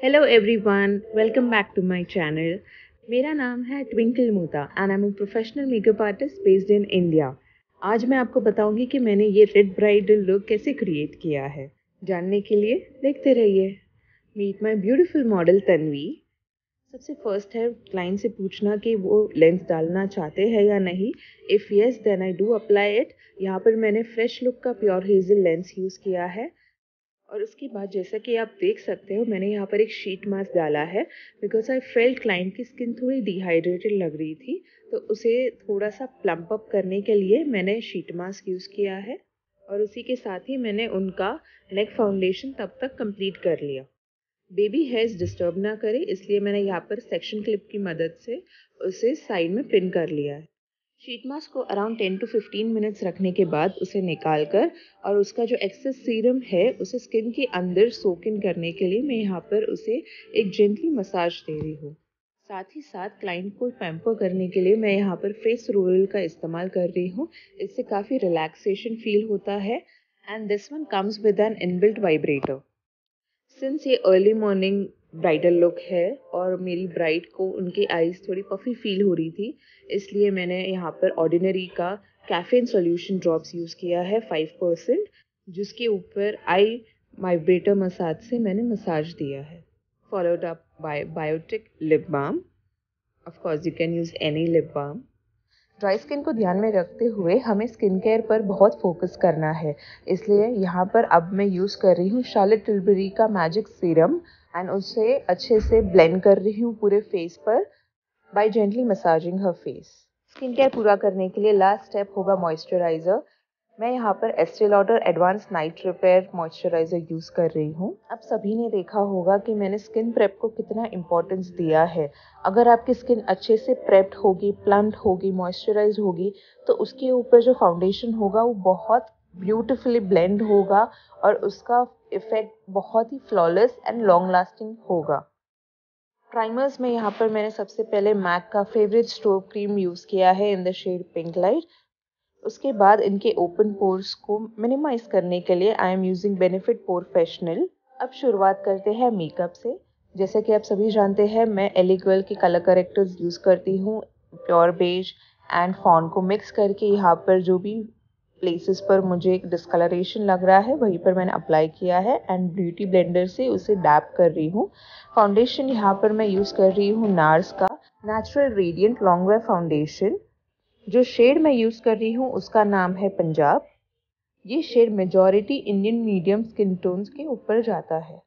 Hello everyone, welcome back to my channel. मेरा नाम है Twinkle Moota and I am a professional makeup artist based in India. आज मैं आपको बताऊंगी कि मैंने ये रेड ब्राइडल लुक कैसे क्रिएट किया है। जानने के लिए देखते रहिए। Meet my beautiful model Tanvi. सबसे फर्स्ट है क्लाइंट से पूछना कि वो लेंस डालना चाहते हैं या नहीं। If yes then I do apply it. यहाँ पर मैंने फ्रेश लुक का प्योर हेजल लेंस यूज़ किया है। और उसके बाद जैसा कि आप देख सकते हो, मैंने यहाँ पर एक शीट मास्क डाला है बिकॉज आई फेल्ट क्लाइंट की स्किन थोड़ी डिहाइड्रेटेड लग रही थी, तो उसे थोड़ा सा प्लम्प अप करने के लिए मैंने शीट मास्क यूज़ किया है। और उसी के साथ ही मैंने उनका नेक फाउंडेशन तब तक कंप्लीट कर लिया। बेबी हेयर्स डिस्टर्ब ना करे इसलिए मैंने यहाँ पर सेक्शन क्लिप की मदद से उसे साइड में पिन कर लिया है। शीट मास्क को अराउंड 10 to 15 मिनट्स रखने के बाद उसे निकाल कर और उसका जो एक्सेस सीरम है उसे स्किन के अंदर सोक इन करने के लिए मैं यहाँ पर उसे एक जेंटली मसाज दे रही हूँ। साथ ही साथ क्लाइंट को पैम्पर करने के लिए मैं यहाँ पर फेस रोलर का इस्तेमाल कर रही हूँ। इससे काफ़ी रिलैक्सेशन फील होता है and this one comes with N inbuilt vibrator. Since ये अर्ली मॉर्निंग ब्राइडल लुक है और मेरी ब्राइड को उनकी आईज थोड़ी पफी फील हो रही थी, इसलिए मैंने यहाँ पर ऑर्डिनरी का कैफीन सॉल्यूशन ड्रॉप्स यूज़ किया है 5%, जिसके ऊपर आई वाइब्रेटर मसाज से मैंने मसाज दिया है। Followed up by Biotique lip balm. Of course you can use any lip balm. Dry skin को ध्यान में रखते हुए हमें स्किन केयर पर बहुत फोकस करना है, इसलिए यहाँ पर अब मैं यूज़ कर रही हूँ शार्लेट टिलबरी का मैजिक सीरम एंड उसे अच्छे से ब्लेंड कर रही हूँ पूरे फेस पर बाय जेंटली मसाजिंग हर फेस। स्किन केयर पूरा करने के लिए लास्ट स्टेप होगा मॉइस्चराइज़र। मैं यहाँ पर Estee Lauder advance night repair moisturiser use कर रही हूँ। आप सभी ने देखा होगा कि मैंने स्किन प्रेप को कितना इम्पोर्टेंस दिया है। अगर आपकी स्किन अच्छे से प्रेप्ड होगी, प्लम्प्ड होगी, मॉइस्चराइज होगी, तो उसके ऊपर जो फाउंडेशन होगा वो बहुत ब्यूटिफुली ब्लेंड होगा और उसका इफ़ेक्ट बहुत ही फ्लॉलेस एंड लॉन्ग लास्टिंग होगा। प्राइमर्स में यहाँ पर मैंने सबसे पहले मैक का फेवरेट स्टोव क्रीम यूज़ किया है in the shade pink light. उसके बाद इनके ओपन पोर्स को मिनिमाइज करने के लिए I am using benefit professional. अब शुरुआत करते हैं मेकअप से। जैसे कि आप सभी जानते हैं, मैं एलिगवेल के कलर करेक्टर्स यूज़ करती हूँ। प्योर बेज एंड फॉन को मिक्स करके यहाँ पर जो भी प्लेसेस पर मुझे एक डिस्कलरेशन लग रहा है वहीं पर मैंने अप्लाई किया है एंड ब्यूटी ब्लेंडर से उसे डैप कर रही हूँ। फाउंडेशन यहाँ पर मैं यूज़ कर रही हूँ नार्स का natural radiant long wear foundation. जो शेड मैं यूज़ कर रही हूँ उसका नाम है पंजाब। ये shade majority Indian medium skin tones के ऊपर जाता है।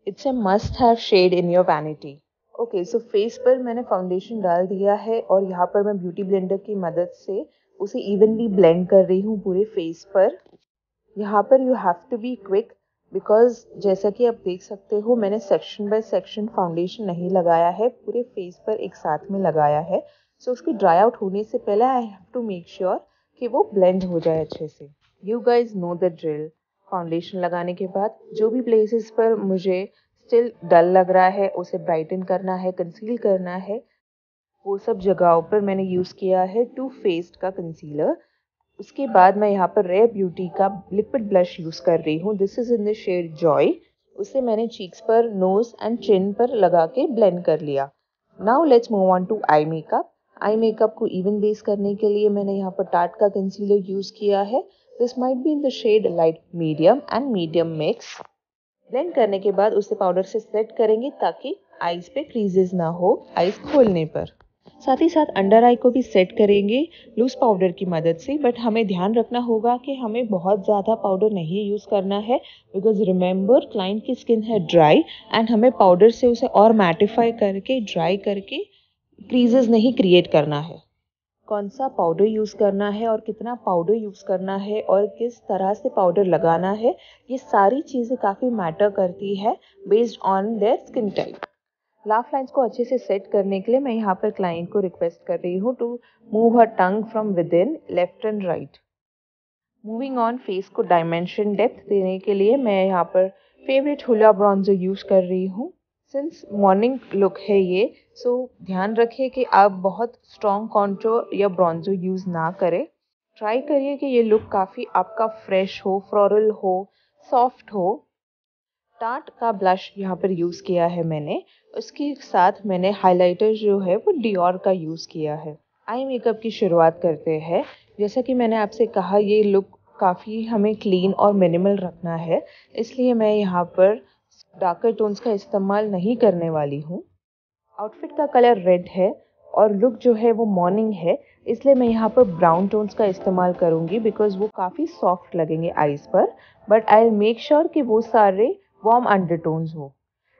It's a must have shade in your vanity. Okay, so face पर मैंने फाउंडेशन डाल दिया है और यहाँ पर मैं ब्यूटी ब्लेंडर की मदद से उसे इवनली ब्लेंड कर रही हूँ पूरे फेस पर। यहाँ पर you have to be quick because जैसा कि आप देख सकते हो, मैंने सेक्शन बाय सेक्शन फाउंडेशन नहीं लगाया है, पूरे फेस पर एक साथ में लगाया है। सो उसकी ड्राई आउट होने से पहले I have to make sure कि वो ब्लेंड हो जाए अच्छे से। You guys know the drill. Foundation लगाने के बाद जो भी प्लेसेस पर मुझे स्टिल डल लग रहा है उसे ब्राइटन करना है, कंसील करना है, वो सब जगहों पर मैंने यूज़ किया है टू फेस्ड का कंसीलर। उसके बाद मैं यहाँ पर रेयर ब्यूटी का लिक्विड ब्लश यूज़ कर रही हूँ। This is in the shade Joy. उसे मैंने चीक्स पर, नोज़ एंड चिन पर लगा के ब्लेंड कर लिया। Now let's move on to eye makeup. Eye makeup को इवन बेस करने के लिए मैंने यहाँ पर टार्ट का कंसीलर यूज़ किया है। This might be in the shade light medium and medium mix. Blend करने के बाद उसे पाउडर से सेट करेंगे ताकि आईज पे क्रीजेस ना हो आईज खोलने पर। साथ ही साथ अंडर आई को भी सेट करेंगे लूज पाउडर की मदद से, बट हमें ध्यान रखना होगा कि हमें बहुत ज़्यादा पाउडर नहीं यूज़ करना है बिकॉज रिमेंबर क्लाइंट की स्किन है ड्राई एंड हमें पाउडर से उसे और मैटिफाई करके ड्राई करके क्रीजेस नहीं क्रिएट करना है। कौन सा पाउडर यूज़ करना है और कितना पाउडर यूज़ करना है और किस तरह से पाउडर लगाना है, ये सारी चीज़ें काफ़ी मैटर करती है based on their skin type. Laugh lines को अच्छे से सेट करने के लिए मैं यहाँ पर क्लाइंट को रिक्वेस्ट कर रही हूँ to move her tongue from within left and right. Moving on, face को डायमेंशन डेप्थ देने के लिए मैं यहाँ पर फेवरेट हुला ब्रॉन्जर यूज़ कर रही हूँ। सिंस मॉर्निंग लुक है ये, सो ध्यान रखिए कि आप बहुत स्ट्रॉन्ग कॉन्टूर या ब्रॉन्जर यूज़ ना करें। ट्राई करिए कि ये लुक काफ़ी आपका फ्रेश हो, फ्लोरल हो, सॉफ्ट हो। टाट का ब्लश यहाँ पर यूज़ किया है मैंने। उसके साथ मैंने हाइलाइटर जो है वो डियोर का यूज़ किया है। आई मेकअप की शुरुआत करते हैं। जैसा कि मैंने आपसे कहा, ये लुक काफ़ी हमें क्लीन और मिनिमल रखना है, इसलिए मैं यहाँ पर डार्कर टोन्स का इस्तेमाल नहीं करने वाली हूँ। आउटफिट का कलर रेड है और लुक जो है वो मॉर्निंग है, इसलिए मैं यहाँ पर ब्राउन टोन्स का इस्तेमाल करूँगी बिकॉज वो काफ़ी सॉफ्ट लगेंगे आईज पर, but I will make sure कि वो सारे वार्म अंडरटोन्स हो।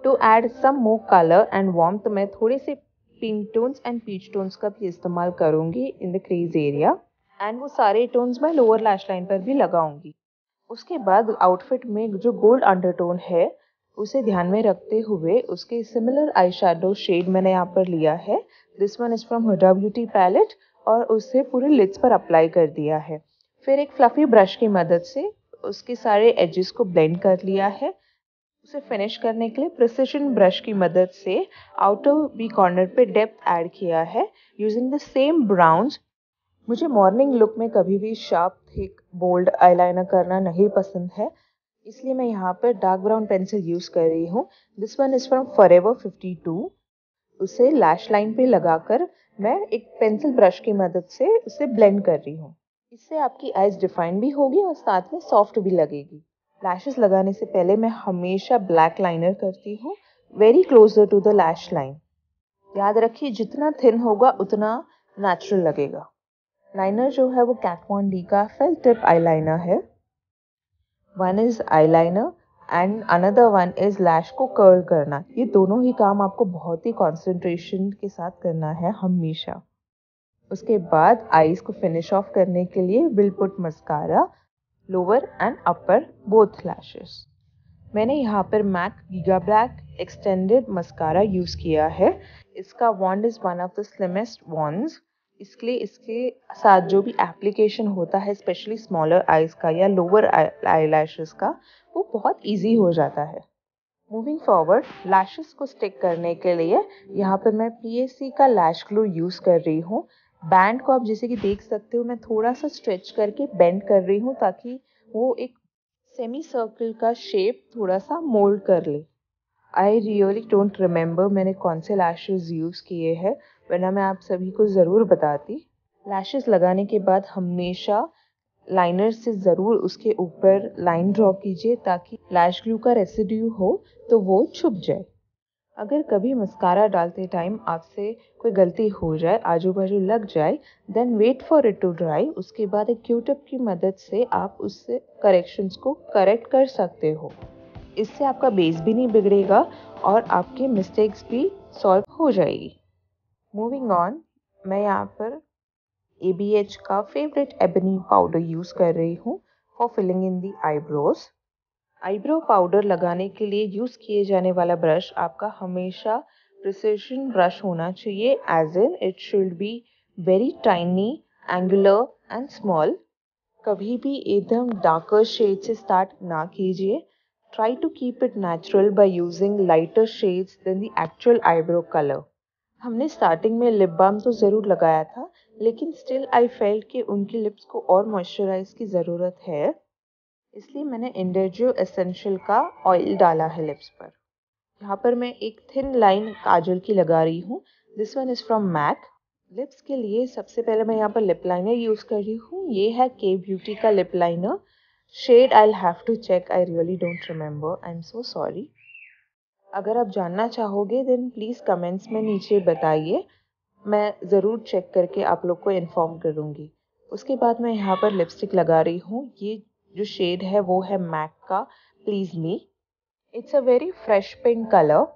To add some more colour and warm, तो मैं थोड़े से pink tones and peach tones का भी इस्तेमाल करूँगी in the crease area, and वो सारे टोन्स मैं लोअर लैश लाइन पर भी लगाऊंगी। उसके बाद आउटफिट में जो गोल्ड अंडरटोन है उसे ध्यान में रखते हुए उसके सिमिलर आई शेडो शेड मैंने यहाँ पर लिया है। This one is from Huda Beauty palette, और उसे पूरे लिड्स पर अप्लाई कर दिया है। फिर एक फ्लफी ब्रश की मदद से उसके सारे एजेस को ब्लेंड कर लिया है। उसे फिनिश करने के लिए प्रिसिशन ब्रश की मदद से आउटर बी कॉर्नर पे डेप्थ ऐड किया है यूजिंग द सेम ब्राउन्स। मुझे मॉर्निंग लुक में कभी भी शार्प, थिक, बोल्ड आईलाइनर करना नहीं पसंद है, इसलिए मैं यहाँ पर डार्क ब्राउन पेंसिल यूज़ कर रही हूँ। This one is from forever 52। उसे लैश लाइन पे लगाकर मैं एक पेंसिल ब्रश की मदद से उसे ब्लेंड कर रही हूँ। इससे आपकी आईज डिफाइन भी होगी और साथ में सॉफ्ट भी लगेगी। लैशेस लगाने से पहले मैं हमेशा ब्लैक लाइनर करती हूँ, very closer to the lash line. याद रखिए, जितना थिन होगा उतना नेचुरल लगेगा। लाइनर जो है वो kat von D का फेल टिप आईलाइनर है। One is eyeliner and another one is lash को कर्ल करना। ये दोनों ही काम आपको बहुत ही कंसंट्रेशन के साथ करना है हमेशा। उसके बाद आईज को फिनिश ऑफ करने के लिए will put mascara, lower and upper both lashes. मैंने यहाँ पर MAC giga black extended mascara use किया है। इसका wand is one of the slimmest wands, इसलिए इसके साथ जो भी एप्लीकेशन होता है स्पेशली स्मॉलर आइज़ का या लोअर आई लैशेस का, वो बहुत इजी हो जाता है। मूविंग फॉरवर्ड, लैशेस को स्टिक करने के लिए यहाँ पर मैं PSC का लैश ग्लू यूज़ कर रही हूँ। बैंड को आप जैसे कि देख सकते हो, मैं थोड़ा सा स्ट्रेच करके बेंड कर रही हूँ ताकि वो एक सेमी सर्कल का शेप थोड़ा सा मोल्ड कर ले। आई रियली डोंट रिमेंबर मैंने कौन से लैशेस यूज़ किए हैं, वरना मैं आप सभी को ज़रूर बताती। लैशेस लगाने के बाद हमेशा लाइनर से ज़रूर उसके ऊपर लाइन ड्रॉ कीजिए ताकि लैश ग्लू का रेसिड्यू हो तो वो छुप जाए। अगर कभी मस्कारा डालते टाइम आपसे कोई गलती हो जाए, आजू बाजू लग जाए, then wait for it to dry. उसके बाद एक क्यूटिप की मदद से आप उससे करेक्शंस को करेक्ट कर सकते हो। इससे आपका बेस भी नहीं बिगड़ेगा और आपके मिस्टेक्स भी सॉल्व हो जाएगी। मूविंग ऑन, मैं यहाँ पर ABH का फेवरेट एबनी पाउडर यूज़ कर रही हूँ for filling in the eyebrows. Eyebrow powder लगाने के लिए यूज़ किए जाने वाला ब्रश आपका हमेशा प्रिसिशन ब्रश होना चाहिए, as in it should be very tiny, angular and small. कभी भी एकदम डार्कर शेड से स्टार्ट ना कीजिए। Try to keep it natural by using lighter shades than the actual eyebrow colour. हमने स्टार्टिंग में लिप बाम तो ज़रूर लगाया था, लेकिन स्टिल आई फेल्ट कि उनकी लिप्स को और मॉइस्चराइज की ज़रूरत है, इसलिए मैंने इंडरजियो एसेंशियल का ऑयल डाला है लिप्स पर। यहाँ पर मैं एक थिन लाइन काजल की लगा रही हूँ। This one is from MAC. Lips के लिए सबसे पहले मैं यहाँ पर लिप लाइनर यूज़ कर रही हूँ। ये है के ब्यूटी का lip liner. Shade I will have to check, I really don't remember, I am so sorry. अगर आप जानना चाहोगे देन प्लीज़ कमेंट्स में नीचे बताइए, मैं ज़रूर चेक करके आप लोग को इन्फॉर्म करूँगी। उसके बाद मैं यहाँ पर लिपस्टिक लगा रही हूँ। ये जो शेड है वो है मैक का please me. It's a very fresh pink colour.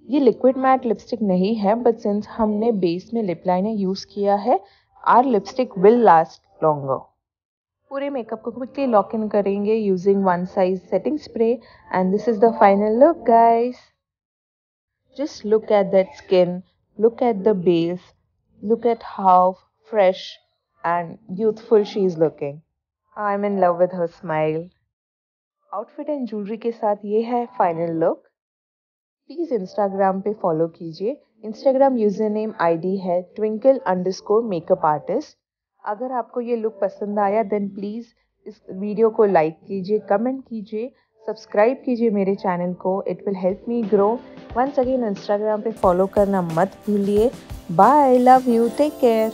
ये लिक्विड मैट लिपस्टिक नहीं है, बट सिंस हमने बेस में लिप लाइनर यूज़ किया है, our lipstick will last longer. पूरे मेकअप को क्विकली लॉक इन करेंगे using one size setting spray, and this is the final look guys. Just look at that skin, look at the base, look at how fresh and youthful she is looking. I'm in love with her smile. Outfit and jewellery के साथ ये है final look. Please Instagram पे follow कीजिए। Instagram user name ID है twinkle_makeup_artist। अगर आपको ये लुक पसंद आया देन प्लीज़ इस वीडियो को लाइक कीजिए, कमेंट कीजिए, सब्सक्राइब कीजिए मेरे चैनल को, it will help me grow. Once again Instagram पे फॉलो करना मत भूलिए। Bye, love you, take care.